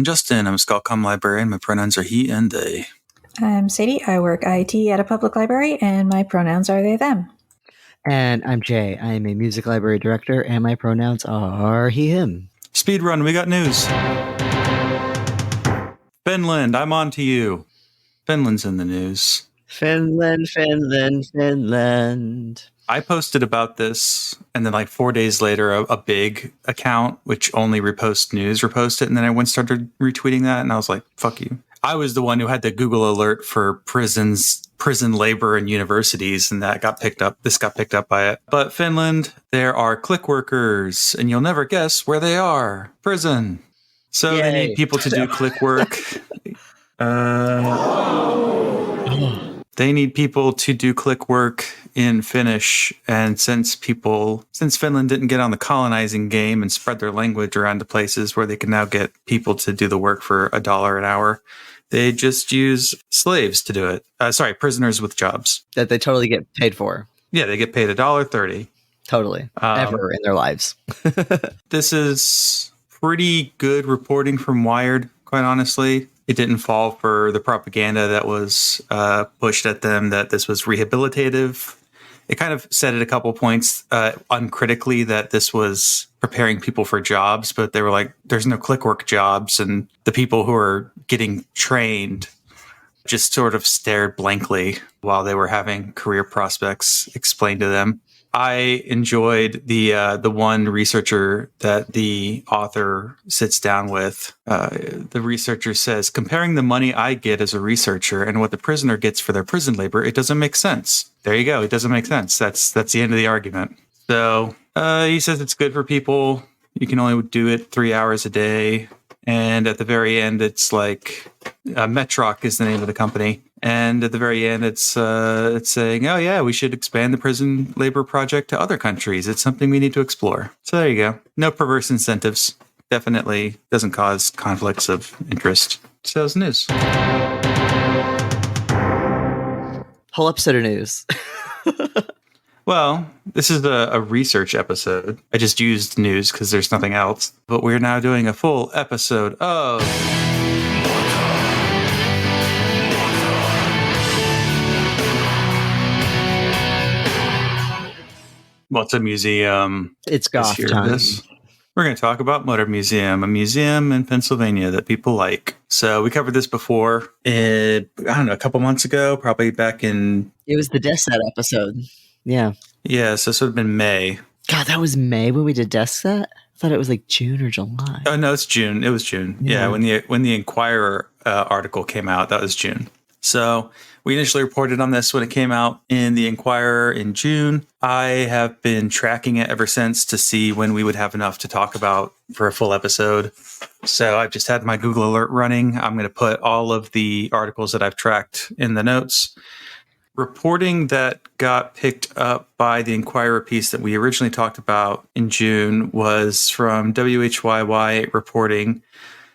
I'm Justin. I'm a Skullcom librarian. My pronouns are he and they. I'm Sadie. I work IT at a public library, and my pronouns are they, them. And I'm Jay. I am a music library director, and my pronouns are he, him. Speedrun, we got news. Finland, I'm on to you. Finland's in the news. Finland. I posted about this, and then like 4 days later, a big account, which only reposts news, reposted, and then I went and started retweeting that, and I was like, fuck you. I was the one who had the Google alert for prison labor and universities, and that got picked up. This got picked up by it. But Finland, there are click workers, and you'll never guess where they are. Prison. So Yay. They need people to do click work. They need people to do click work in Finnish, and since Finland didn't get on the colonizing game and spread their language around to places where they can now get people to do the work for $1 an hour, they just use slaves to do it. Prisoners with jobs That they totally get paid for. Yeah, they get paid $1.30. Totally. Ever in their lives. This is pretty good reporting from Wired, quite honestly. It didn't fall for the propaganda that was pushed at them that this was rehabilitative. It kind of said at a couple points uncritically that this was preparing people for jobs, but they were like, there's no clickwork jobs. And the people who are getting trained just sort of stared blankly while they were having career prospects explained to them. I enjoyed the one researcher that the author sits down with. The researcher says, comparing the money I get as a researcher and what the prisoner gets for their prison labor, it doesn't make sense. There you go. It doesn't make sense. That's the end of the argument. So he says it's good for people. You can only do it 3 hours a day. And at the very end, it's like Metroc is the name of the company. And at the very end, it's saying, oh, yeah, we should expand the prison labor project to other countries. It's something we need to explore. So there you go. No perverse incentives. Definitely doesn't cause conflicts of interest. So it's news. Whole episode of news. Well, this is a research episode. I just used news because there's nothing else. But we're now doing a full episode of... What's a museum? It's goth time. We're going to talk about Mütter Museum, a museum in Pennsylvania that people like. So we covered this before, a couple months ago, probably back in... It was the Death Set episode. Yeah. Yeah, so this would have been May. God, that was May when we did Death Set? I thought it was like June or July. Oh, no, it's June. It was June. Yeah, when the Inquirer article came out, that was June. So we initially reported on this when it came out in the Inquirer in June. I have been tracking it ever since to see when we would have enough to talk about for a full episode. So I've just had my Google alert running. I'm going to put all of the articles that I've tracked in the notes. Reporting that got picked up by the Inquirer piece that we originally talked about in June was from WHYY reporting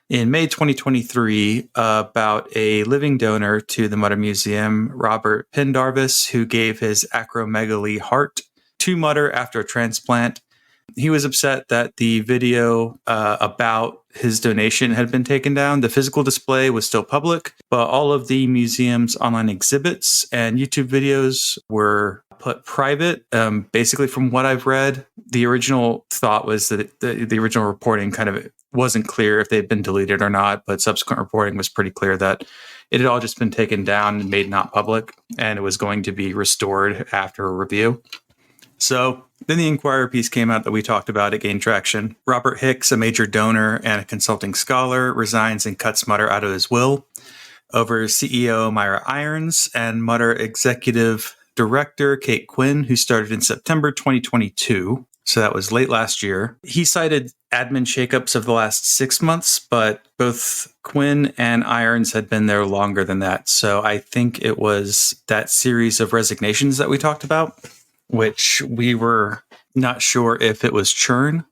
in May 2023 about a living donor to the Mütter Museum, Robert Pendarvis, who gave his acromegaly heart to Mütter after a transplant. He was upset that the video about his donation had been taken down. The physical display was still public, but all of the museum's online exhibits and YouTube videos were put private. Basically, from what I've read, the original thought was that the original reporting kind of wasn't clear if they'd been deleted or not, but subsequent reporting was pretty clear that it had all just been taken down and made not public, and it was going to be restored after a review. So then the Inquirer piece came out that we talked about. It gained traction. Robert Hicks, a major donor and a consulting scholar, resigns and cuts Mütter out of his will over CEO Myra Irons and Mütter executive director Kate Quinn, who started in September 2022. So that was late last year. He cited admin shakeups of the last 6 months, but both Quinn and Irons had been there longer than that. So I think it was that series of resignations that we talked about, which we were not sure if it was churn,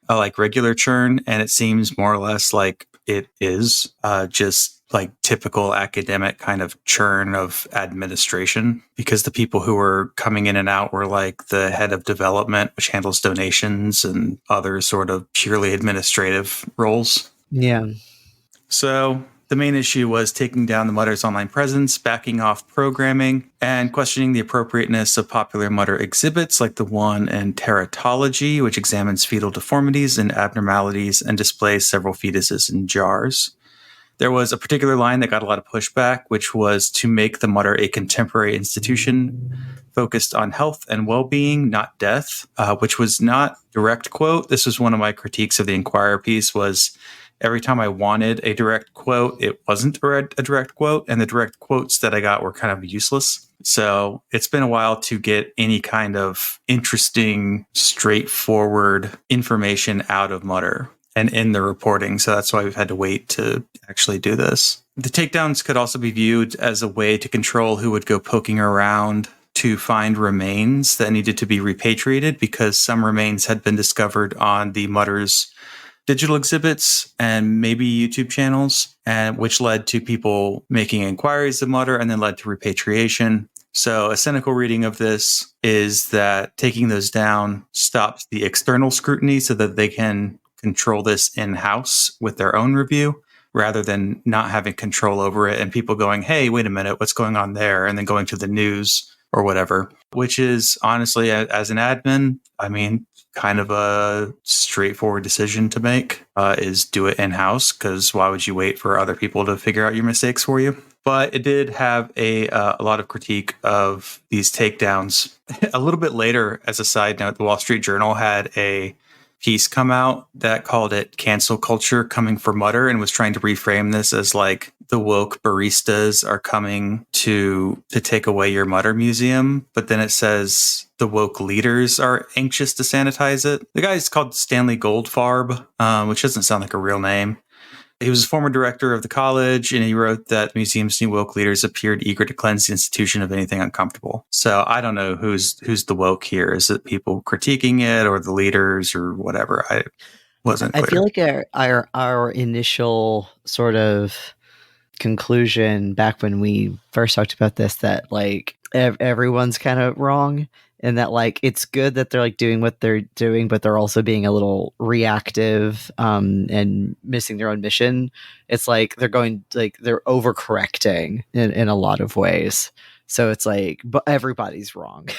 like regular churn. And it seems more or less like it is just like typical academic kind of churn of administration, because the people who were coming in and out were like the head of development, which handles donations and other sort of purely administrative roles. Yeah. So the main issue was taking down the Mutter's online presence, backing off programming, and questioning the appropriateness of popular Mutter exhibits like the one in teratology, which examines fetal deformities and abnormalities and displays several fetuses in jars. There was a particular line that got a lot of pushback, which was to make the Mutter a contemporary institution focused on health and well-being, not death, which was not direct quote. This was one of my critiques of the Inquirer piece was every time I wanted a direct quote, it wasn't a direct quote, and the direct quotes that I got were kind of useless. So it's been a while to get any kind of interesting, straightforward information out of Mutter and in the reporting. So that's why we've had to wait to actually do this. The takedowns could also be viewed as a way to control who would go poking around to find remains that needed to be repatriated, because some remains had been discovered on the Mutter's digital exhibits and maybe YouTube channels, and which led to people making inquiries of Mutter and then led to repatriation. So a cynical reading of this is that taking those down stops the external scrutiny so that they can control this in-house with their own review, rather than not having control over it and people going, hey, wait a minute, what's going on there? And then going to the news or whatever, which is honestly, as an admin, I mean, kind of a straightforward decision to make, is do it in-house, because why would you wait for other people to figure out your mistakes for you? But it did have a lot of critique of these takedowns. A little bit later, as a side note, the Wall Street Journal had a piece come out that called it cancel culture coming for Mutter, and was trying to reframe this as like the woke baristas are coming to take away your Mutter museum. But then it says the woke leaders are anxious to sanitize it. The guy's called Stanley Goldfarb, which doesn't sound like a real name. He was a former director of the college, and he wrote that the museum's new woke leaders appeared eager to cleanse the institution of anything uncomfortable. So I don't know who's the woke here. Is it people critiquing it, or the leaders, or whatever? I wasn't clear. I feel like our initial sort of conclusion back when we first talked about this, that like everyone's kind of wrong, and that like it's good that they're like doing what they're doing, but they're also being a little reactive and missing their own mission. It's like they're overcorrecting in a lot of ways. So it's like, but everybody's wrong.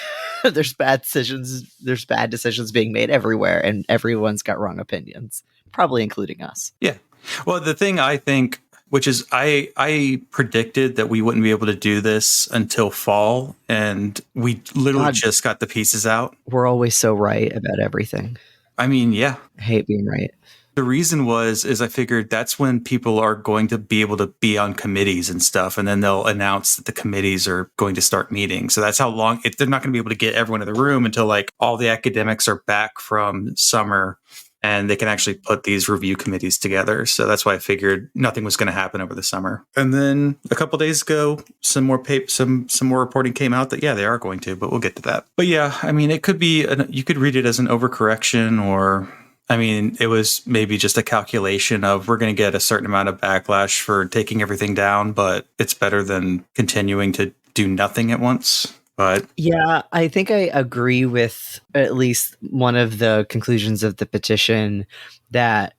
There's bad decisions being made everywhere, and everyone's got wrong opinions, probably including us. Yeah. Well, the thing I think, which is I predicted that we wouldn't be able to do this until fall, and we literally just got the pieces out. We're always so right about everything. I mean, yeah. I hate being right. The reason is I figured that's when people are going to be able to be on committees and stuff, and then they'll announce that the committees are going to start meeting. So that's how long they're not going to be able to get everyone in the room until like all the academics are back from summer, and they can actually put these review committees together. So that's why I figured nothing was going to happen over the summer. And then a couple days ago, some more reporting came out that, yeah, they are going to, but we'll get to that. But yeah, I mean, it could be, you could read it as an overcorrection, or, I mean, it was maybe just a calculation of we're going to get a certain amount of backlash for taking everything down, but it's better than continuing to do nothing at once. But yeah, I think I agree with at least one of the conclusions of the petition, that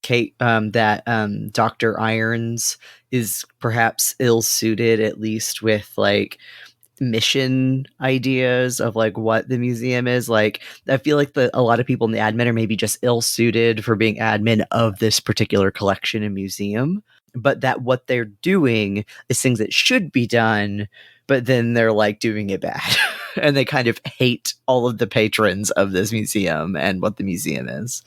Dr. Irons is perhaps ill-suited, at least with like mission ideas of like what the museum is. Like, I feel like a lot of people in the admin are maybe just ill-suited for being admin of this particular collection and museum, but that what they're doing is things that should be done, but then they're like doing it bad. And they kind of hate all of the patrons of this museum and what the museum is.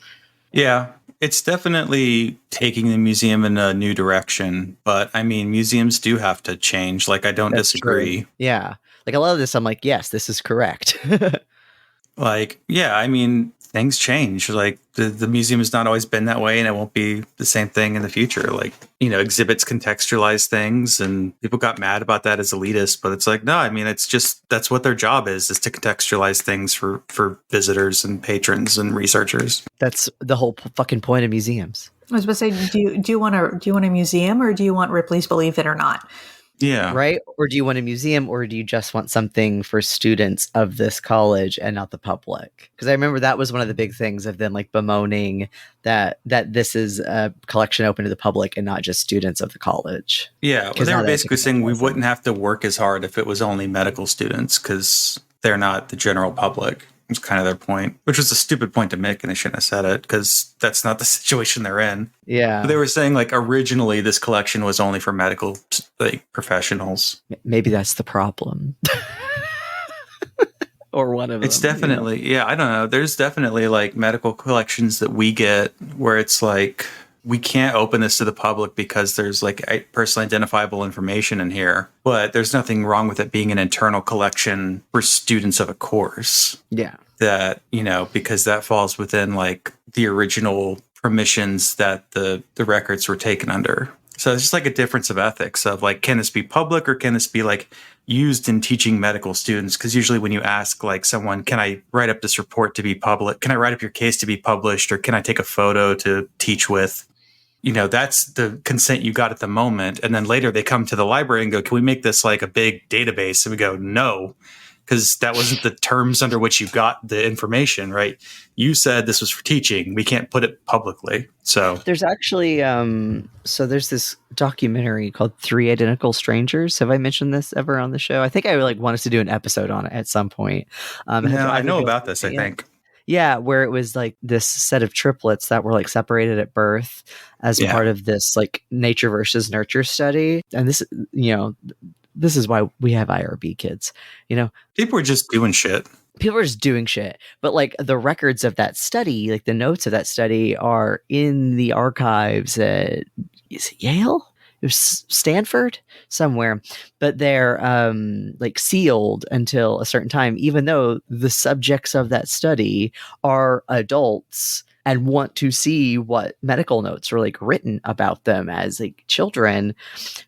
Yeah, it's definitely taking the museum in a new direction. But I mean, museums do have to change. Like, I don't disagree. True. Yeah. Like a lot of this, I'm like, yes, this is correct. Like, yeah, I mean, things change. Like the museum has not always been that way, and it won't be the same thing in the future. Like, you know, exhibits contextualize things, and people got mad about that as elitist, but it's like, no, I mean, it's just, that's what their job is to contextualize things for visitors and patrons and researchers. That's the whole fucking point of museums. I was about to say, do you want a museum, or do you want Ripley's Believe It or Not? Yeah. Right? Or do you want a museum, or do you just want something for students of this college and not the public? Because I remember that was one of the big things of them like bemoaning that this is a collection open to the public and not just students of the college. Yeah. Well, they were now that's a basically saying we commercial wouldn't have to work as hard if it was only medical students because they're not the general public. It's kind of their point, which was a stupid point to make, and they shouldn't have said it because that's not the situation they're in. Yeah. But they were saying like originally this collection was only for medical like professionals. Maybe that's the problem. Or one of them. It's definitely, yeah, I don't know. There's definitely like medical collections that we get where it's like, we can't open this to the public because there's like personally identifiable information in here, but there's nothing wrong with it being an internal collection for students of a course. Yeah. That, you know, because that falls within like the original permissions that the records were taken under. So it's just like a difference of ethics of like, can this be public or can this be like used in teaching medical students? Because usually when you ask like someone, can I write up this report to be public? Can I write up your case to be published? Or can I take a photo to teach with? You know, that's the consent you got at the moment. And then later they come to the library and go, can we make this like a big database? And we go, no, because that wasn't the terms under which you got the information, right? You said this was for teaching. We can't put it publicly. So there's actually, there's this documentary called Three Identical Strangers. Have I mentioned this ever on the show? I think I like wanted to do an episode on it at some point. I know about this, I think. Yeah, where it was like this set of triplets that were like separated at birth as part of this like nature versus nurture study. And this, you know, this is why we have IRB kids, you know. People were just doing shit. People are just doing shit. But like the records of that study, like the notes of that study are in the archives at, is it Yale? It was Stanford somewhere, but they're like sealed until a certain time, even though the subjects of that study are adults and want to see what medical notes were like written about them as like children,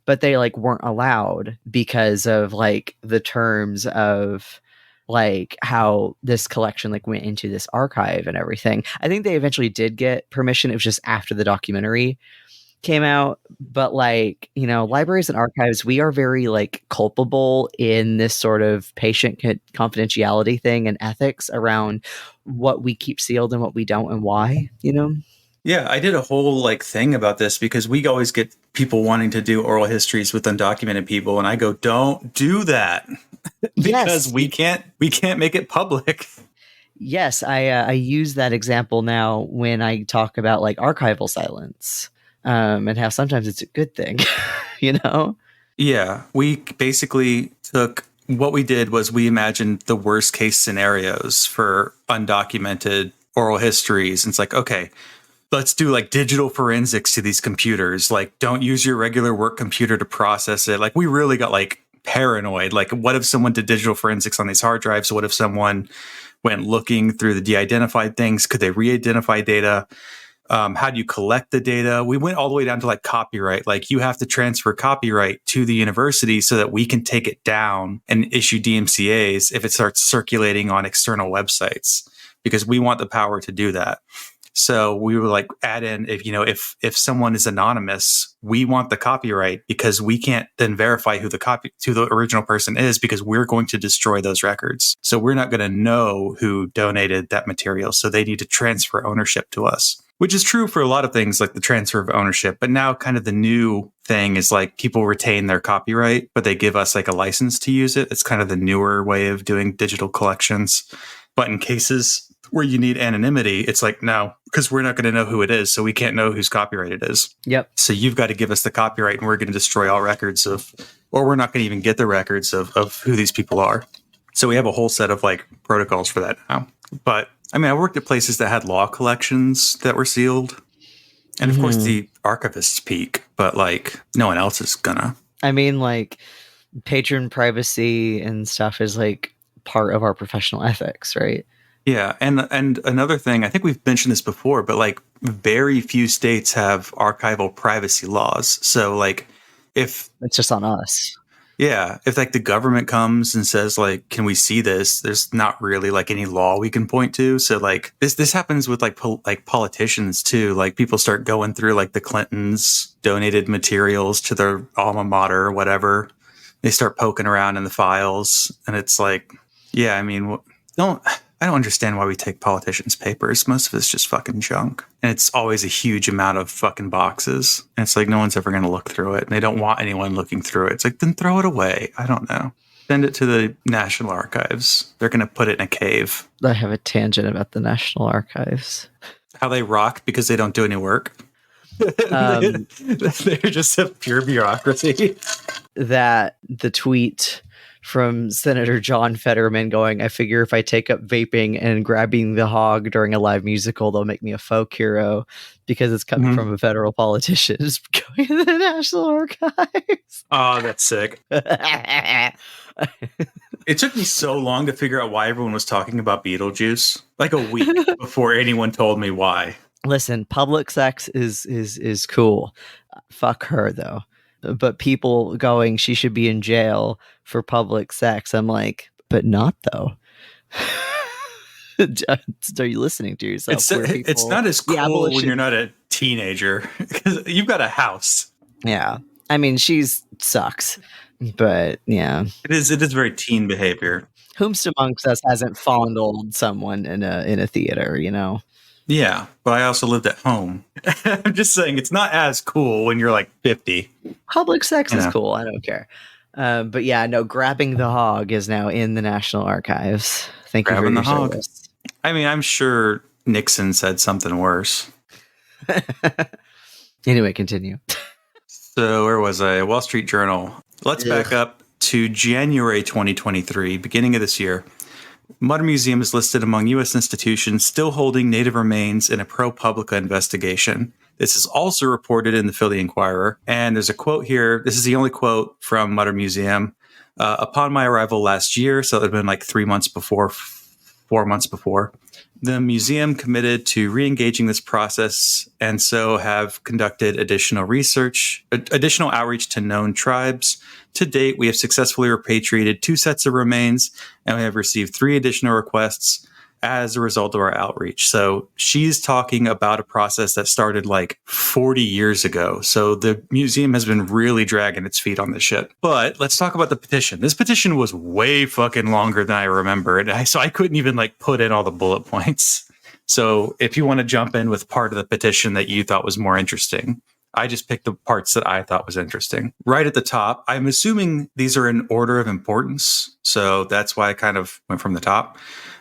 but they like weren't allowed because of like the terms of like how this collection like went into this archive and everything. I think they eventually did get permission. It was just after the documentary came out, but like, you know, libraries and archives, we are very like culpable in this sort of patient confidentiality thing and ethics around what we keep sealed and what we don't and why, you know? Yeah, I did a whole like thing about this because we always get people wanting to do oral histories with undocumented people, and I go, don't do that because we can't make it public. Yes, I use that example now when I talk about like archival silence. And how sometimes it's a good thing, you know? Yeah, we basically took what we did was we imagined the worst case scenarios for undocumented oral histories. And it's like, okay, let's do like digital forensics to these computers. Like, don't use your regular work computer to process it. Like, we really got like paranoid. Like, what if someone did digital forensics on these hard drives? What if someone went looking through the de-identified things? Could they re-identify data? How do you collect the data? We went all the way down to like copyright. Like you have to transfer copyright to the university so that we can take it down and issue DMCAs if it starts circulating on external websites, because we want the power to do that. So we would like add in if someone is anonymous, we want the copyright because we can't then verify who the original person is because we're going to destroy those records. So we're not going to know who donated that material. So they need to transfer ownership to us, which is true for a lot of things like the transfer of ownership. But now kind of the new thing is like people retain their copyright, but they give us like a license to use it. It's kind of the newer way of doing digital collections. But in cases where you need anonymity, it's like, no, because we're not going to know who it is. So we can't know whose copyright it is. Yep. So you've got to give us the copyright and we're going to destroy all records or we're not going to even get the records of who these people are. So we have a whole set of like protocols for that now. But I mean, I worked at places that had law collections that were sealed. And of course the archivists peak, but like no one else is gonna. I mean, like patron privacy and stuff is like part of our professional ethics, right? Yeah, and another thing, I think we've mentioned this before, but like very few states have archival privacy laws. So like if it's just on us. Yeah, if like the government comes and says like, can we see this? There's not really like any law we can point to. So like this happens with like politicians too. Like people start going through like the Clintons donated materials to their alma mater or whatever. They start poking around in the files, and it's like, yeah, I mean, I don't understand why we take politicians' papers. Most of it's just fucking junk. And it's always a huge amount of fucking boxes. And it's like, no one's ever going to look through it. And they don't want anyone looking through it. It's like, then throw it away. I don't know. Send it to the National Archives. They're going to put it in a cave. I have a tangent about the National Archives. How they rock because they don't do any work. They're just a pure bureaucracy. That the tweet from Senator John Fetterman going, I figure if I take up vaping and grabbing the hog during a live musical, they'll make me a folk hero because it's coming from a federal politician. It's going to the National Archives. Oh, that's sick. It took me so long to figure out why everyone was talking about Beetlejuice. Like a week before anyone told me why. Listen, public sex is cool. Fuck her, though. But people going, she should be in jail for public sex. I'm like, but not though. Are you listening to yourself? It's not as cool when you're not a teenager because you've got a house. Yeah. I mean, she's sucks, but yeah. It is very teen behavior. Whomst amongst us hasn't fondled someone in a theater, you know? Yeah, but I also lived at home. I'm just saying it's not as cool when you're like 50. Public sex is cool. I don't care. But yeah, no, grabbing the hog is now in the National Archives. Thank you for your service. I mean, I'm sure Nixon said something worse. Anyway, continue. So where was I? Wall Street Journal. Let's back up to January 2023, beginning of this year. Mütter Museum is listed among U.S. institutions still holding native remains in a ProPublica investigation. This is also reported in the Philly Inquirer. And there's a quote here. This is the only quote from Mütter Museum. Upon my arrival last year, so it had been like 4 months before, the museum committed to re-engaging this process and so have conducted additional outreach to known tribes. To date, we have successfully repatriated 2 sets of remains, and we have received 3 additional requests as a result of our outreach. So she's talking about a process that started like 40 years ago. So the museum has been really dragging its feet on this shit. But let's talk about the petition. This petition was way fucking longer than I remember. And so I couldn't even like put in all the bullet points. So if you want to jump in with part of the petition that you thought was more interesting, I just picked the parts that I thought was interesting. Right at the top, I'm assuming these are in order of importance. So that's why I kind of went from the top.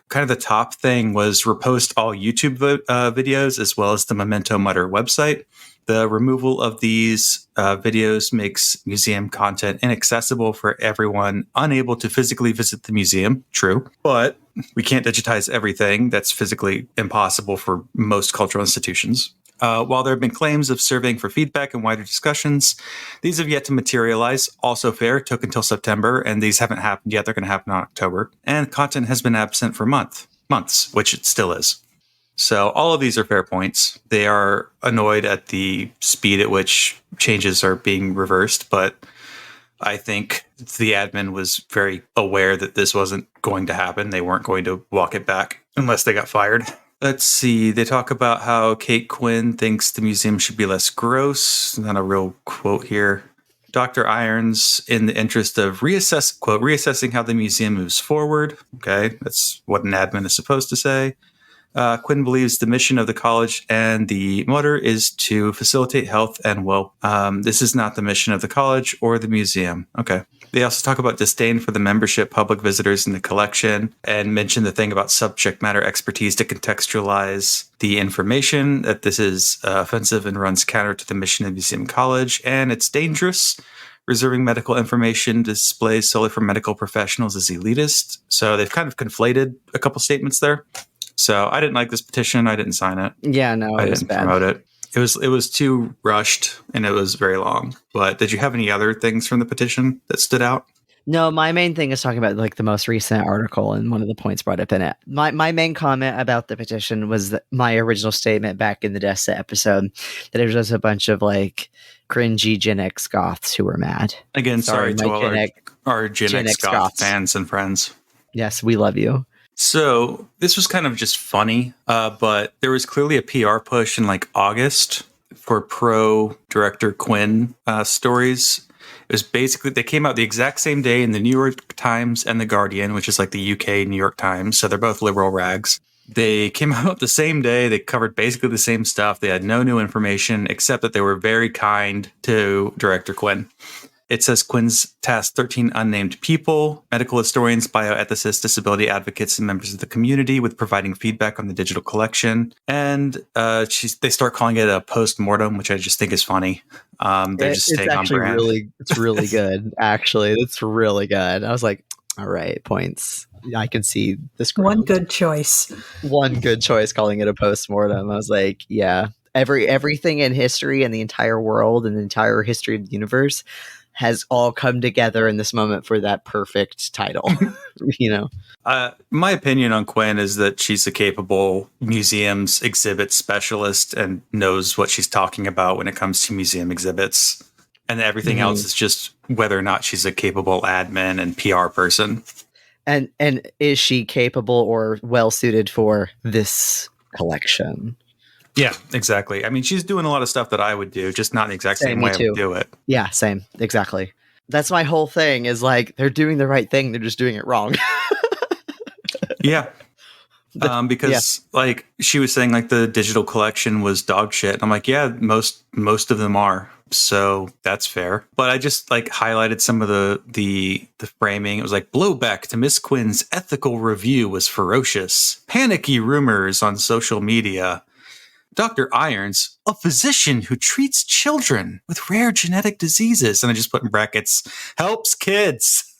Kind of the top thing was repost all YouTube videos as well as the Memento Mütter website. The removal of these videos makes museum content inaccessible for everyone unable to physically visit the museum. True. But we can't digitize everything. That's physically impossible for most cultural institutions. While there have been claims of surveying for feedback and wider discussions, these have yet to materialize. Also fair, took until September, and these haven't happened yet. They're going to happen in October. And content has been absent for months, which it still is. So all of these are fair points. They are annoyed at the speed at which changes are being reversed, but I think the admin was very aware that this wasn't going to happen. They weren't going to walk it back unless they got fired. Let's see. They talk about how Kate Quinn thinks the museum should be less gross. Not a real quote here. Dr. Irons, in the interest of reassessing how the museum moves forward. Okay, that's what an admin is supposed to say. Quinn believes the mission of the college and the Mütter is to facilitate health and this is not the mission of the college or the museum. Okay. They also talk about disdain for the membership, public visitors in the collection, and mention the thing about subject matter expertise to contextualize the information, that this is offensive and runs counter to the mission of Museum College, and it's dangerous. Reserving medical information displays solely for medical professionals is elitist. So they've kind of conflated a couple statements there. So I didn't like this petition. I didn't sign it. Yeah, no, I didn't promote it. It was too rushed and it was very long. But did you have any other things from the petition that stood out? No, my main thing is talking about like the most recent article and one of the points brought up in it. My main comment about the petition was that my original statement back in the Dessa episode that it was just a bunch of like cringy Gen X goths who were mad. Again, sorry to all our Gen X goth fans and friends. Yes, we love you. So this was kind of just funny, but there was clearly a PR push in like August for pro director Quinn stories. was basically, they came out the exact same day in the New York Times and the Guardian, which is like the UK New York Times. So they're both liberal rags. They came out the same day. They covered basically the same stuff. They had no new information except that they were very kind to Director Quinn. It says Quinn's tasked 13 unnamed people, medical historians, bioethicists, disability advocates, and members of the community with providing feedback on the digital collection. And they start calling it a post-mortem, which I just think is funny. They're just staying on brand. It's really good. Actually, it's really good. I was like, all right, points. I can see this. One good choice. One good choice calling it a post-mortem. I was like, yeah. Everything in history and the entire world and the entire history of the universe has all come together in this moment for that perfect title. My opinion on Quinn is that she's a capable museums exhibit specialist and knows what she's talking about when it comes to museum exhibits. And everything else is just whether or not she's a capable admin and PR person. And is she capable or well suited for this collection? Yeah, exactly. I mean, she's doing a lot of stuff that I would do, just not in the exact same way I would do it. Yeah, same. Exactly. That's my whole thing is like, they're doing the right thing. They're just doing it wrong. Yeah. Because like she was saying, like the digital collection was dog shit. And I'm like, yeah, most of them are. So that's fair. But I just like highlighted some of the framing. It was like blowback to Miss Quinn's ethical review was ferocious. Panicky rumors on social media. Dr. Irons, a physician who treats children with rare genetic diseases. And I just put in brackets, helps kids.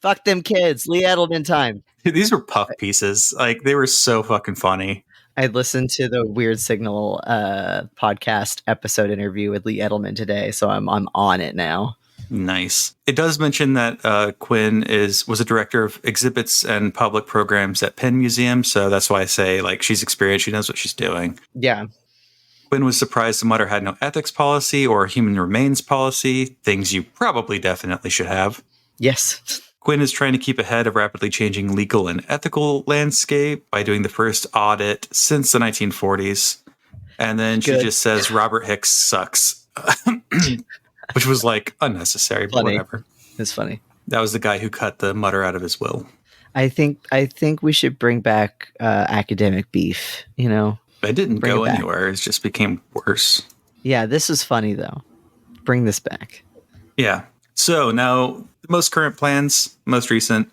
Fuck them kids. Lee Edelman time. Dude, these were puff pieces. Like, they were so fucking funny. I listened to the Weird Signal podcast episode interview with Lee Edelman today, so I'm on it now. Nice. It does mention that Quinn was a director of exhibits and public programs at Penn Museum, so that's why I say like she's experienced. She knows what she's doing. Yeah. Quinn was surprised the Mutter had no ethics policy or human remains policy, things you probably definitely should have. Yes. Quinn is trying to keep ahead of rapidly changing legal and ethical landscape by doing the first audit since the 1940s. And then she just says Robert Hicks sucks, which was like unnecessary, but whatever. It's funny. That was the guy who cut the Mutter out of his will. I think we should bring back academic beef, you know. It didn't go anywhere. It just became worse. Yeah, this is funny, though. Bring this back. Yeah. So now, the most current plans, most recent,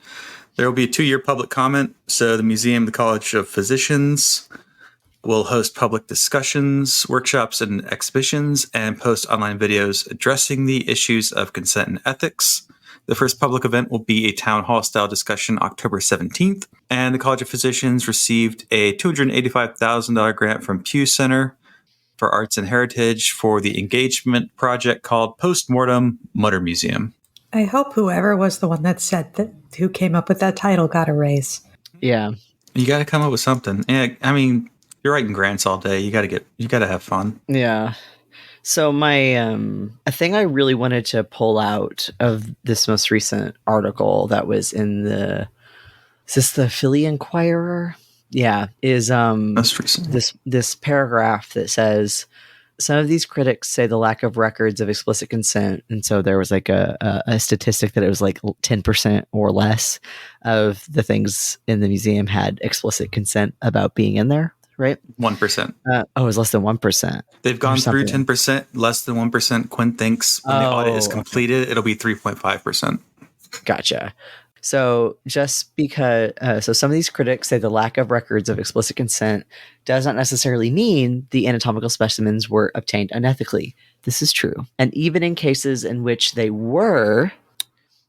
there will be a 2-year public comment. So the museum, the College of Physicians will host public discussions, workshops, and exhibitions, and post online videos addressing the issues of consent and ethics. The first public event will be a town hall style discussion October 17th. And the College of Physicians received a $285,000 grant from Pew Center for Arts and Heritage for the engagement project called Postmortem Mutter Museum. I hope whoever was the one that said that, who came up with that title, got a raise. Yeah. You got to come up with something. Yeah, I mean, you're writing grants all day. You got to have fun. Yeah. So my a thing I really wanted to pull out of this most recent article that was in is this the Philly Inquirer? Yeah, is most recent. this paragraph that says some of these critics say the lack of records of explicit consent, and so there was like a statistic that it was like 10% or less of the things in the museum had explicit consent about being in there. Right? 1%. It was less than 1%. They've gone through 10%, less than 1%. Quinn thinks when the audit is completed, it'll be 3.5%. Gotcha. So just because, so some of these critics say the lack of records of explicit consent does not necessarily mean the anatomical specimens were obtained unethically. This is true. And even in cases in which they were,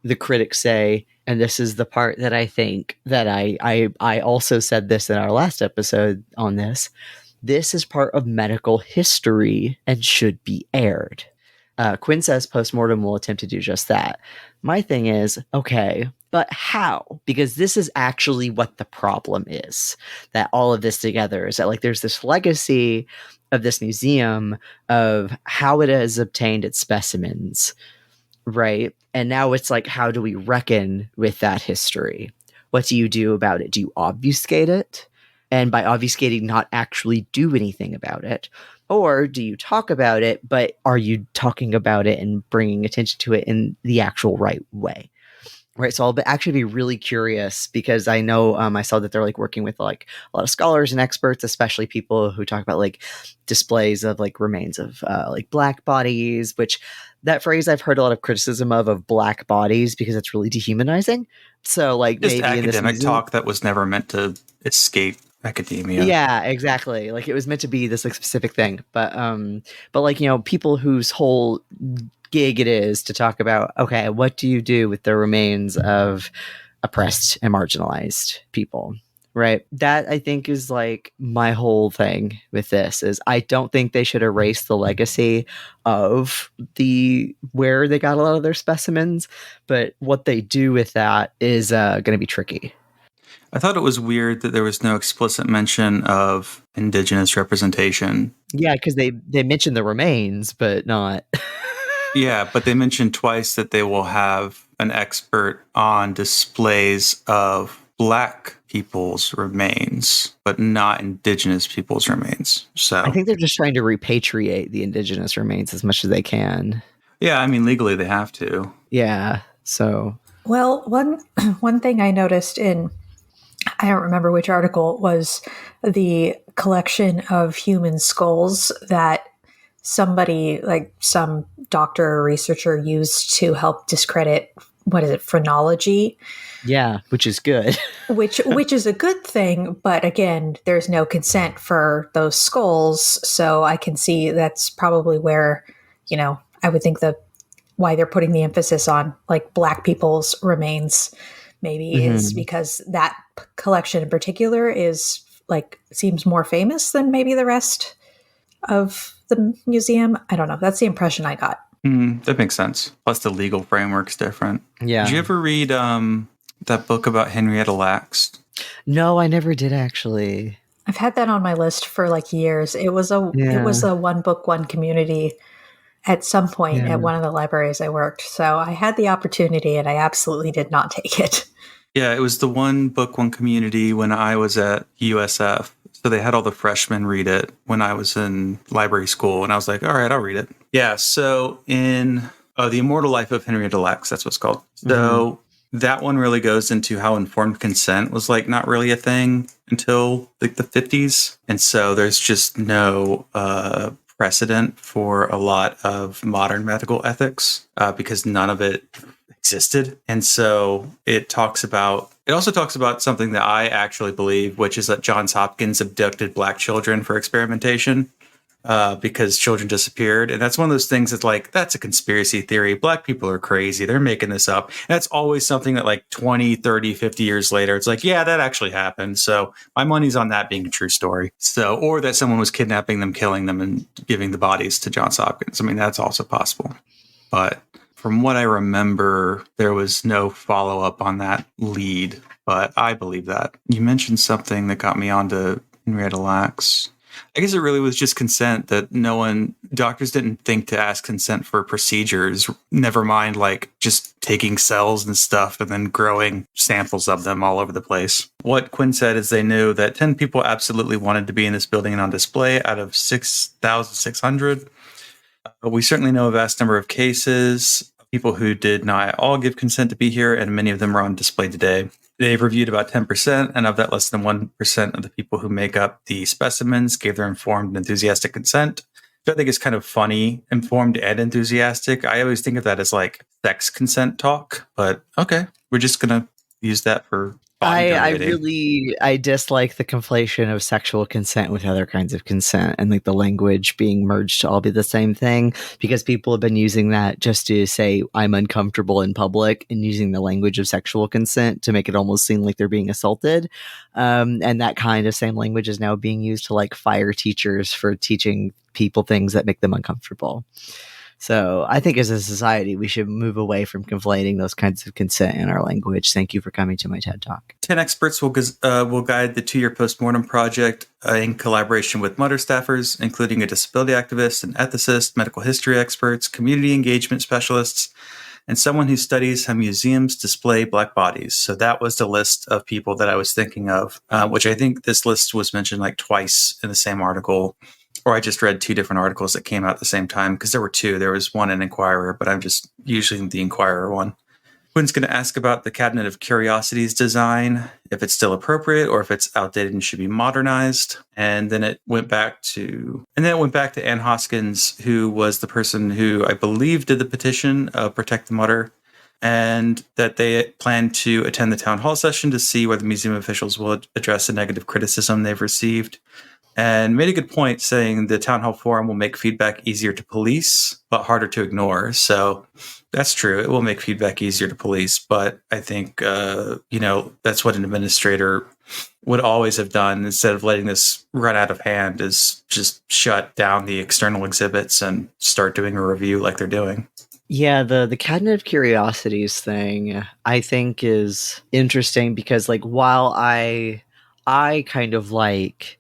the critics say, and this is the part that I think that I also said this in our last episode on this is part of medical history and should be aired. Quinn says postmortem will attempt to do just that. My thing is, okay, but how? Because this is actually what the problem is, that all of this together is that like there's this legacy of this museum of how it has obtained its specimens, right? And now it's like, how do we reckon with that history? What do you do about it? Do you obfuscate it? and by obfuscating not actually do anything about it? Or do you talk about it, but are you talking about it and bringing attention to it in the actual right way? Right. So I'll actually be really curious because I know I saw that they're like working with like a lot of scholars and experts, especially people who talk about like displays of like remains of like black bodies, which that phrase I've heard a lot of criticism of black bodies because it's really dehumanizing. So like Just maybe in this academic museum, talk that was never meant to escape academia. yeah, exactly. Like it was meant to be this like specific thing, but like people whose whole gig it is to talk about, okay, what do you do with the remains of oppressed and marginalized people? Right. That I think is like my whole thing with this is I don't think they should erase the legacy of the where they got a lot of their specimens, but what they do with that is going to be tricky. I thought it was weird that there was no explicit mention of indigenous representation. Yeah, because they mention the remains, but not. Yeah, but they mentioned twice that they will have an expert on displays of Black people's remains, but not indigenous people's remains. So I think they're just trying to repatriate the indigenous remains as much as they can. yeah, I mean, legally they have to. Yeah. So, Well, one thing I noticed in, I don't remember which article, was the collection of human skulls that somebody, like some doctor or researcher, used to help discredit, what is it, phrenology? yeah, which is good. which is a good thing, but again, there's no consent for those skulls, so I can see that's probably where, I would think why they're putting the emphasis on like Black people's remains maybe is because that collection in particular is like seems more famous than maybe the rest of the museum. I don't know. That's the impression I got. That makes sense. Plus the legal framework's different. Yeah. Did you ever read that book about Henrietta Lacks? No, I never did actually. I've had that on my list for like years. It was a one book, one community at some point at one of the libraries I worked. So I had the opportunity and I absolutely did not take it. Yeah, it was the one book, one community when I was at USF. So they had all the freshmen read it when I was in library school. And I was like, all right, I'll read it. Yeah, so in The Immortal Life of Henrietta Lacks, that's what it's called. So that one really goes into how informed consent was like not really a thing until like the 50s. And so there's just no precedent for a lot of modern medical ethics because none of it existed. And so it also talks about something that I actually believe, which is that Johns Hopkins abducted Black children for experimentation because children disappeared. And that's one of those things that's like, that's a conspiracy theory. Black people are crazy. They're making this up. And that's always something that like 20, 30, 50 years later, it's like, yeah, that actually happened. So my money's on that being a true story. So, or that someone was kidnapping them, killing them, and giving the bodies to Johns Hopkins. I mean, that's also possible. But from what I remember, there was no follow-up on that lead, but I believe that. You mentioned something that got me onto Henrietta Lacks. I guess it really was just consent that doctors didn't think to ask consent for procedures, never mind like just taking cells and stuff and then growing samples of them all over the place. What Quinn said is they knew that 10 people absolutely wanted to be in this building and on display out of 6,600. We certainly know a vast number of cases, people who did not all give consent to be here, and many of them are on display today. They've reviewed about 10%, and of that, less than 1% of the people who make up the specimens gave their informed and enthusiastic consent. Which I think is kind of funny, informed and enthusiastic. I always think of that as like sex consent talk, but okay, we're just going to use that for I dislike the conflation of sexual consent with other kinds of consent and like the language being merged to all be the same thing, because people have been using that just to say I'm uncomfortable in public and using the language of sexual consent to make it almost seem like they're being assaulted. And that kind of same language is now being used to like fire teachers for teaching people things that make them uncomfortable. So I think as a society, we should move away from conflating those kinds of consent in our language. Thank you for coming to my TED Talk. 10 experts will guide the 2-year postmortem project in collaboration with Mutter staffers, including a disability activist, an ethicist, medical history experts, community engagement specialists, and someone who studies how museums display Black bodies. So that was the list of people that I was thinking of, which I think this list was mentioned like twice in the same article, or I just read two different articles that came out at the same time, because there were two. There was one in Inquirer, but I'm just using the Inquirer one. Quinn's going to ask about the Cabinet of Curiosities design, if it's still appropriate or if it's outdated and should be modernized. And then it went back to Ann Hoskins, who was the person who I believe did the petition of Protect the Mutter, and that they plan to attend the town hall session to see whether museum officials will address the negative criticism they've received. And made a good point saying the town hall forum will make feedback easier to police, but harder to ignore. So that's true. It will make feedback easier to police, but I think, that's what an administrator would always have done instead of letting this run out of hand, is just shut down the external exhibits and start doing a review like they're doing. Yeah, the Cabinet of Curiosities thing, I think, is interesting because, like, while I kind of like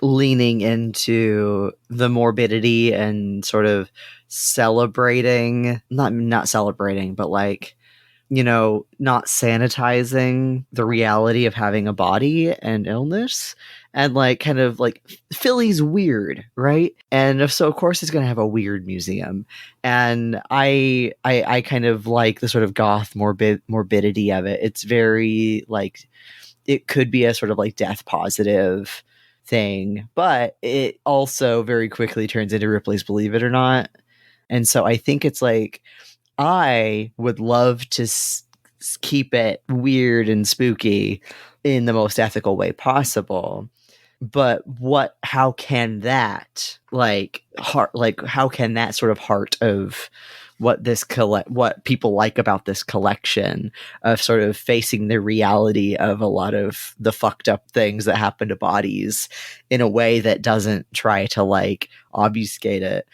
leaning into the morbidity and sort of celebrating, not celebrating, but like, not sanitizing the reality of having a body and illness, and like kind of like Philly's weird, right? And so of course it's going to have a weird museum, and I kind of like the sort of goth morbidity of it. It's very like, it could be a sort of like death positive thing, but it also very quickly turns into Ripley's Believe It or Not. And so I think it's like, I would love to keep it weird and spooky in the most ethical way possible. But how can that how can that sort of heart of what people like about this collection of sort of facing the reality of a lot of the fucked up things that happen to bodies in a way that doesn't try to like obfuscate it?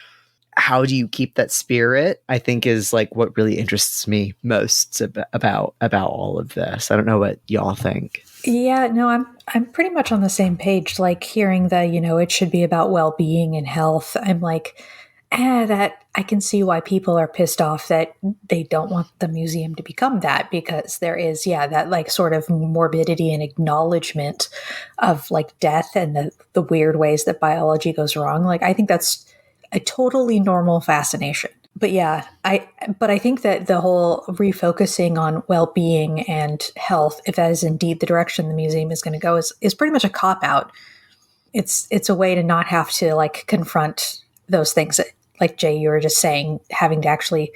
How do you keep that spirit, I think, is like what really interests me most about all of this. I don't know what y'all think. Yeah, no, I'm pretty much on the same page. Like hearing that, it should be about well-being and health. I'm like, that I can see why people are pissed off that they don't want the museum to become that, because there is, that like sort of morbidity and acknowledgement of like death and the weird ways that biology goes wrong. Like I think that's a totally normal fascination. But I think that the whole refocusing on well-being and health, if that is indeed the direction the museum is going to go, is pretty much a cop-out. It's a way to not have to like confront those things that, like Jay, you were just saying, having to actually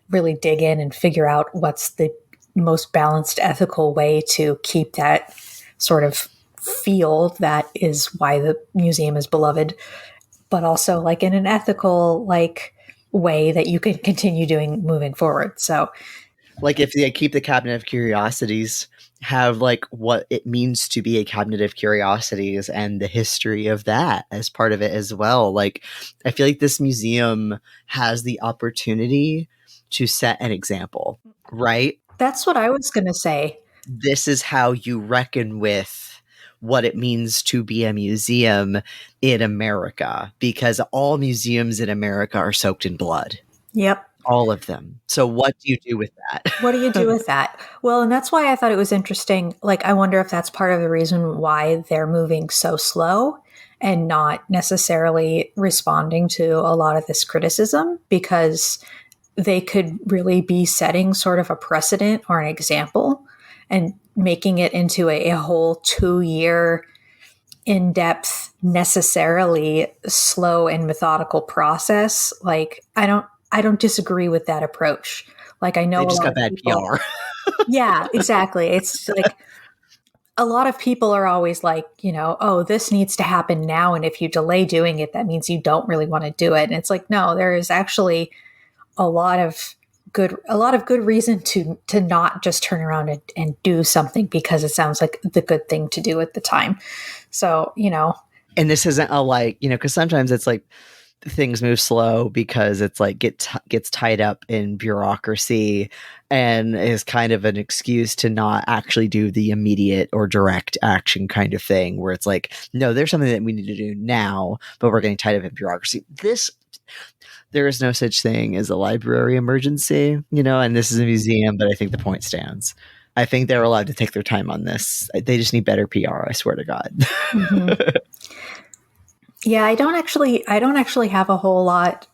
really dig in and figure out what's the most balanced, ethical way to keep that sort of feel that is why the museum is beloved, but also like in an ethical like way that you can continue doing moving forward. So like if they keep the Cabinet of Curiosities, have like what it means to be a Cabinet of Curiosities and the history of that as part of it as well. Like I feel like this museum has the opportunity to set an example, right? That's what I was going to say. This is how you reckon with what it means to be a museum in America, because all museums in America are soaked in blood. Yep. All of them. So what do you do with that? What do you do with that? Well, and that's why I thought it was interesting. Like, I wonder if that's part of the reason why they're moving so slow and not necessarily responding to a lot of this criticism, because they could really be setting sort of a precedent or an example and making it into a whole 2-year in-depth, necessarily slow and methodical process. Like, I don't disagree with that approach. Like, I know they just got bad PR. Yeah, exactly. It's like a lot of people are always like, oh, this needs to happen now, and if you delay doing it, that means you don't really want to do it. And it's like, no, there is actually a lot of good reason to not just turn around and do something because it sounds like the good thing to do at the time. So, And this isn't a like, because sometimes it's like things move slow because it's like gets tied up in bureaucracy and is kind of an excuse to not actually do the immediate or direct action kind of thing where it's like, no, there's something that we need to do now, but we're getting tied up in bureaucracy. There is no such thing as a library emergency, and this is a museum, but I think the point stands. I think they're allowed to take their time on this. They just need better PR, I swear to God. Mm-hmm. Yeah, I don't actually have a whole lot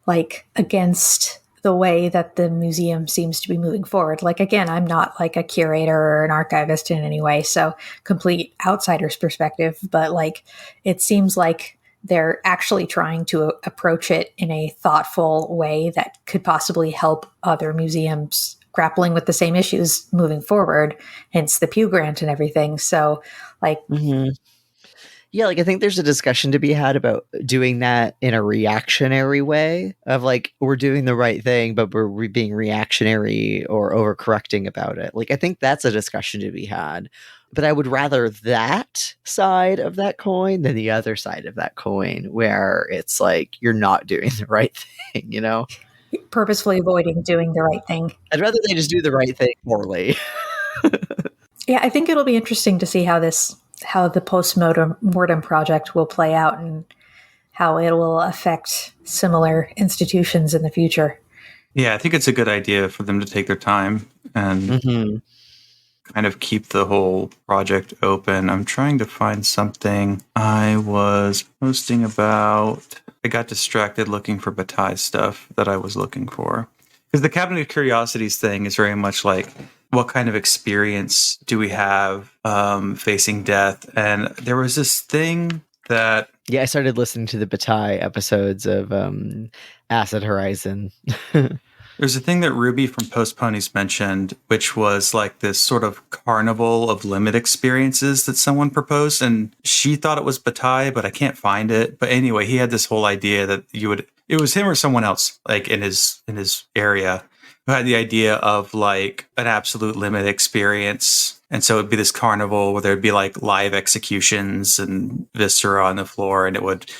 like against the way that the museum seems to be moving forward. Like, again, I'm not like a curator or an archivist in any way, so complete outsider's perspective, but like it seems like they're actually trying to approach it in a thoughtful way that could possibly help other museums grappling with the same issues moving forward, hence the Pew Grant and everything. So like, yeah, like I think there's a discussion to be had about doing that in a reactionary way of like, we're doing the right thing, but we're being reactionary or overcorrecting about it. Like, I think that's a discussion to be had, but I would rather that side of that coin than the other side of that coin where it's like, you're not doing the right thing, purposefully avoiding doing the right thing. I'd rather they just do the right thing poorly. Yeah, I think it'll be interesting to see how the post-mortem project will play out and how it will affect similar institutions in the future. Yeah, I think it's a good idea for them to take their time and kind of keep the whole project open. I'm trying to find something I was posting about. I got distracted looking for Bataille stuff that I was looking for. Because the Cabinet of Curiosities thing is very much like, what kind of experience do we have facing death? And there was this thing that... Yeah, I started listening to the Bataille episodes of Acid Horizon. There's a thing that Ruby from Post Ponies mentioned, which was like this sort of carnival of limit experiences that someone proposed. And she thought it was Bataille, but I can't find it. But anyway, he had this whole idea that it was him or someone else, like in his area, who had the idea of like an absolute limit experience. And so it'd be this carnival where there'd be like live executions and viscera on the floor, and it would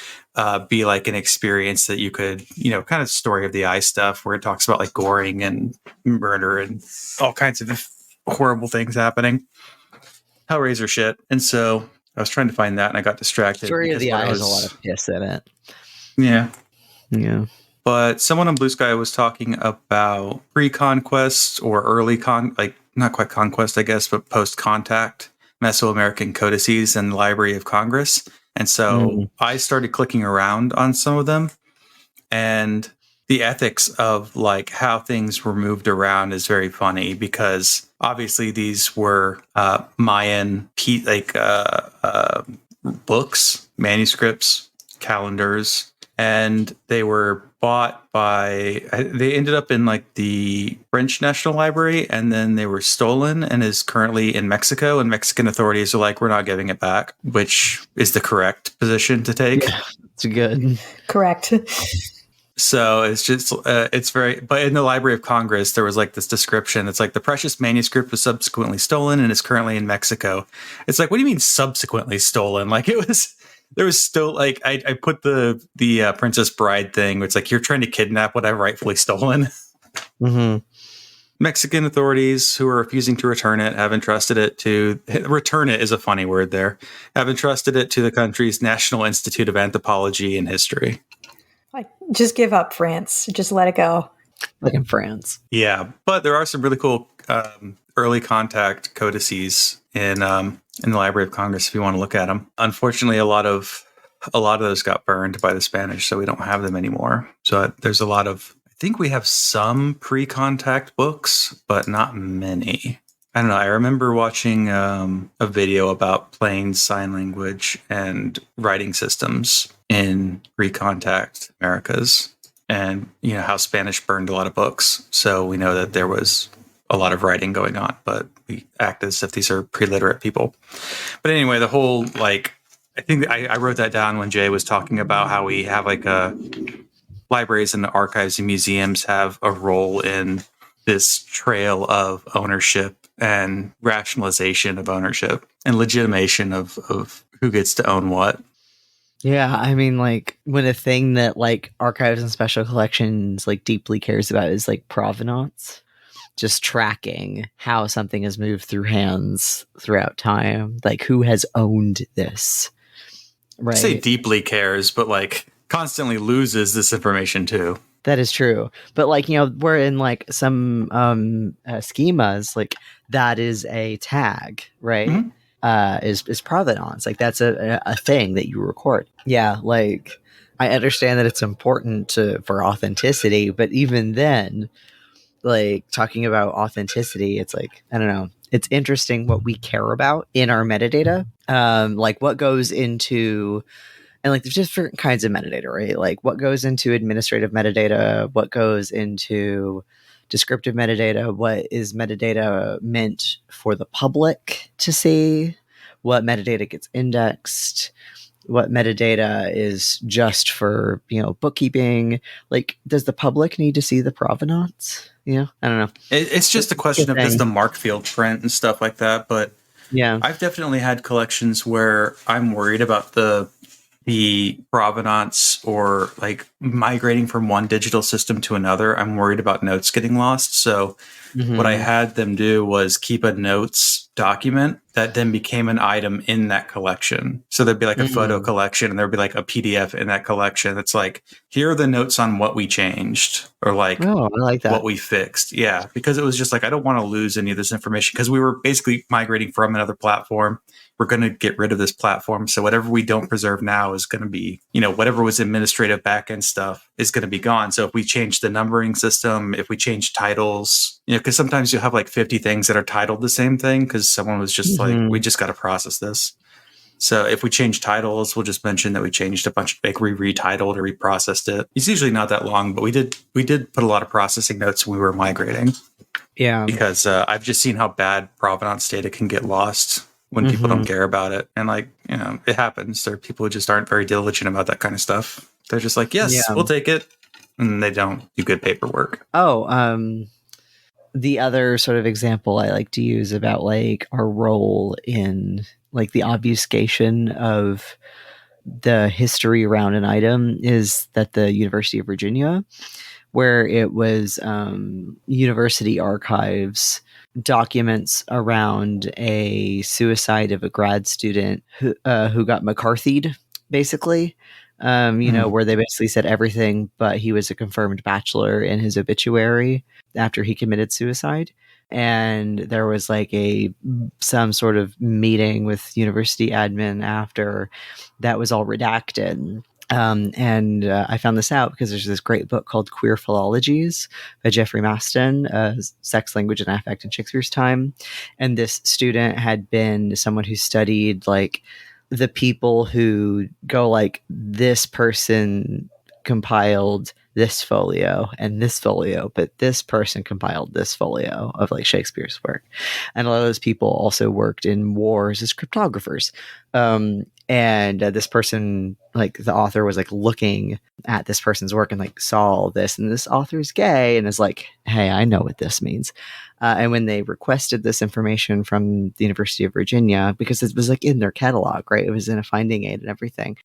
be like an experience that you could, kind of story of the eye stuff where it talks about like goring and murder and all kinds of horrible things happening. Hellraiser shit. And so I was trying to find that and I got distracted. Story of the eye has a lot of piss in it. Yeah. Yeah. But someone on Blue Sky was talking about pre-conquest or early not quite conquest, I guess, but post-contact Mesoamerican codices in the Library of Congress. And so I started clicking around on some of them, and the ethics of like how things were moved around is very funny because obviously these were Mayan books, manuscripts, calendars, and they were bought they ended up in like the French National Library, and then they were stolen and is currently in Mexico, and Mexican authorities are like, we're not giving it back, which is the correct position to take. Yeah, it's good. Correct. So it's just, but in the Library of Congress, there was like this description. It's like the precious manuscript was subsequently stolen and is currently in Mexico. It's like, what do you mean subsequently stolen? Like there was still like, I put the Princess Bride thing, where it's like, you're trying to kidnap what I've rightfully stolen. Mm-hmm. Mexican authorities who are refusing to return it have entrusted it to, return it is a funny word there, have entrusted it to the country's National Institute of Anthropology and History. Just give up, France. Just let it go. Like in France. Yeah, but there are some really cool early contact codices in the Library of Congress if you want to look at them. Unfortunately, a lot of those got burned by the Spanish, so we don't have them anymore. So there's a lot of, I think we have some pre-contact books, but not many. I don't know. I remember watching a video about plain sign language and writing systems in pre-contact Americas, and how Spanish burned a lot of books. So we know that there was a lot of writing going on, but we act as if these are pre-literate people. But anyway, the whole I think I wrote that down when Jay was talking about how we have libraries and archives and museums have a role in this trail of ownership and rationalization of ownership and legitimation of who gets to own what. Yeah, I mean, like, when a thing that, like, archives and special collections, like, deeply cares about is, like, provenance, just tracking how something has moved through hands throughout time, like, who has owned this, I say right? deeply cares, but like constantly loses this information too. That is true. But, like, you know, we're in, like, some schemas, like, that is a tag, right? Mhm. Is provenance. Like, that's a thing that you record. Yeah, like, I understand that it's important for authenticity, but even then, like, talking about authenticity, it's like, I don't know. It's interesting what we care about in our metadata. Like, what goes into, and, like, there's different kinds of metadata, right? Like, what goes into administrative metadata, what goes into descriptive metadata, what is metadata meant for the public to see, what metadata gets indexed, what metadata is just for, you know, bookkeeping. Like, does the public need to see the provenance? You know, I don't know. It's just a question of, does the mark field print and stuff like that. But Yeah. I've definitely had collections where I'm worried about the provenance, or like migrating from one digital system to another. I'm worried about notes getting lost. So what I had them do was keep a notes document that then became an item in that collection. So there'd be like a photo collection, and there'd be like a PDF in that collection. It's like, here are the notes on what we changed, or like, Oh, I like that. what we fixed. Yeah, because it was just like, I don't want to lose any of this information, because we were basically migrating from another platform. We're going to get rid of this platform. So whatever we don't preserve now is going to be, you know, whatever was administrative backend stuff is going to be gone. So if we change the numbering system, if we change titles, you know, because sometimes you have like 50 things that are titled the same thing because someone was just like, we just got to process this. So if we change titles, we'll just mention that we changed a bunch of, like, we retitled or reprocessed it. It's usually not that long, but we did put a lot of processing notes when we were migrating. Yeah. Because I've just seen how bad provenance data can get lost when people don't care about it. And, like, you know, it happens. There are people who just aren't very diligent about that kind of stuff. They're just like, yes, we'll take it. And they don't do good paperwork. Oh, the other sort of example I like to use about, like, our role in, like, the obfuscation of the history around an item is that the University of Virginia, where it was university archives documents around a suicide of a grad student who got McCarthy'd, basically. You know, where they basically said everything, but he was a confirmed bachelor in his obituary after he committed suicide. And there was like some sort of meeting with university admin after that was all redacted. And I found this out because there's this great book called Queer Philologies by Jeffrey Maston, Sex, Language, and Affect in Shakespeare's Time. And this student had been someone who studied, like, the people who go, like, this person compiled this folio and this folio, but this person compiled this folio of, like, Shakespeare's work. And a lot of those people also worked in wars as cryptographers. And this person, like, the author was, like, looking at this person's work and, like, saw all this, and this author's gay and is like, hey, I know what this means. And when they requested this information from the University of Virginia, because it was, like, in their catalog, right? It was in a finding aid and everything.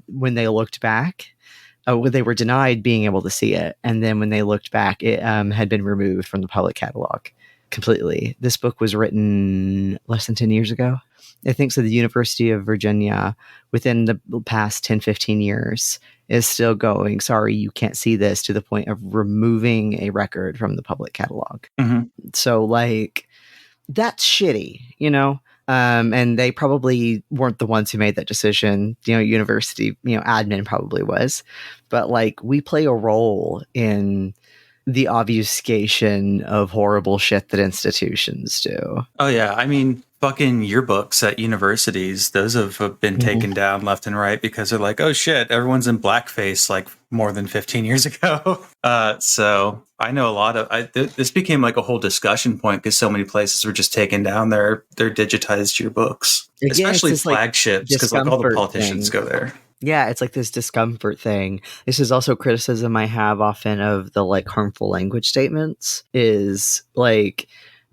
When they looked back, they were denied being able to see it. And then when they looked back, it had been removed from the public catalog completely. This book was written less than 10 years ago. I think so. The University of Virginia, within the past 10, 15 years, is still going, sorry, you can't see this, to the point of removing a record from the public catalog. So, like, that's shitty, you know? And they probably weren't the ones who made that decision. You know, university, you know, admin probably was. But, like, we play a role in the obfuscation of horrible shit that institutions do. Oh, yeah. I mean, fucking yearbooks at universities, those have been taken down left and right because they're like, oh shit, everyone's in blackface like more than 15 years ago. So I know a lot of this became like a whole discussion point because so many places were just taking down their digitized yearbooks, especially flagships, because like all the politicians go there. Yeah, it's like this discomfort thing. This is also criticism I have often of the, like, harmful language statements, is, like,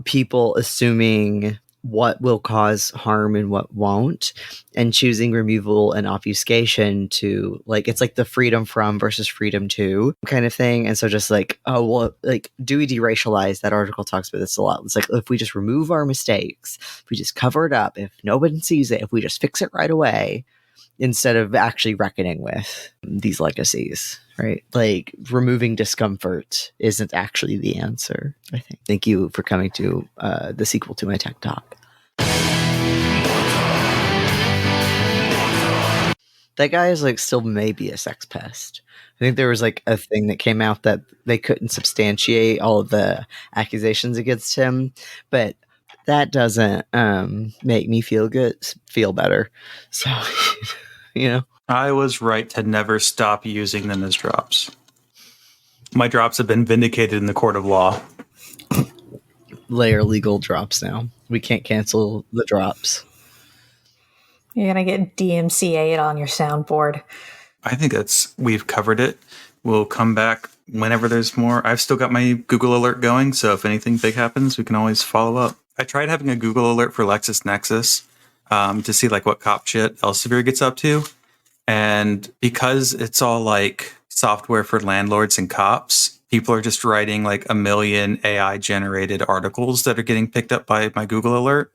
people assuming what will cause harm and what won't, and choosing removal and obfuscation to like, it's like the freedom from versus freedom to kind of thing. And so just like, oh, well, like, do we deracialize? That article talks about this a lot. It's like, if we just remove our mistakes, if we just cover it up, if nobody sees it, if we just fix it right away, instead of actually reckoning with these legacies, right? Like, removing discomfort isn't actually the answer, I think. Thank you for coming to the sequel to my tech talk. That guy is like still maybe a sex pest. I think there was like a thing that came out that they couldn't substantiate all of the accusations against him, but that doesn't make me feel better. So, you know. I was right to never stop using them as drops. My drops have been vindicated in the court of law. They are legal drops now. We can't cancel the drops. You're going to get DMCA'd on your soundboard. I think we've covered it. We'll come back whenever there's more. I've still got my Google alert going, so if anything big happens, we can always follow up. I tried having a Google alert for LexisNexis to see like what cop shit Elsevier gets up to. And because it's all like software for landlords and cops, people are just writing like a million AI generated articles that are getting picked up by my Google alert.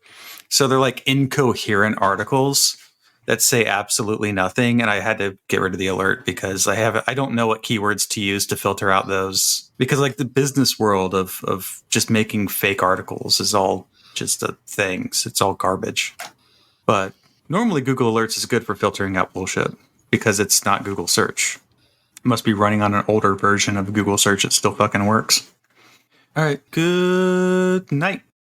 So they're like incoherent articles that say absolutely nothing. And I had to get rid of the alert because I don't know what keywords to use to filter out those, because like the business world of just making fake articles is all just a thing. It's all garbage. But normally Google Alerts is good for filtering out bullshit because it's not Google search. It must be running on an older version of Google search. It still fucking works. All right. Good night.